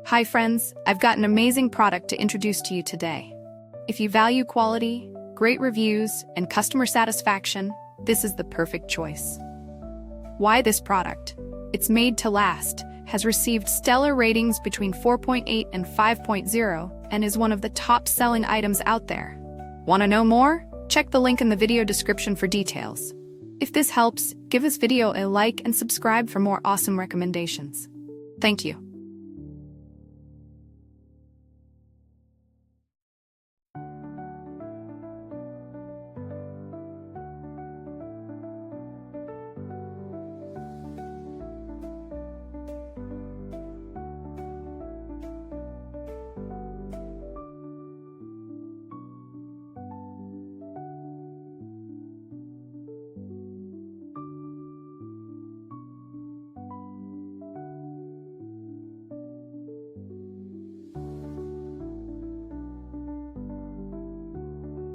Hi friends, I've got an amazing product to introduce to you today. If you value quality, great reviews, and customer satisfaction, this is the perfect choice. Why this product? It's made to last, has received stellar ratings between 4.8 and 5.0, and is one of the top-selling items out there. Want to know more? Check the link in the video description for details. If this helps, give this video a like and subscribe for more awesome recommendations. Thank you.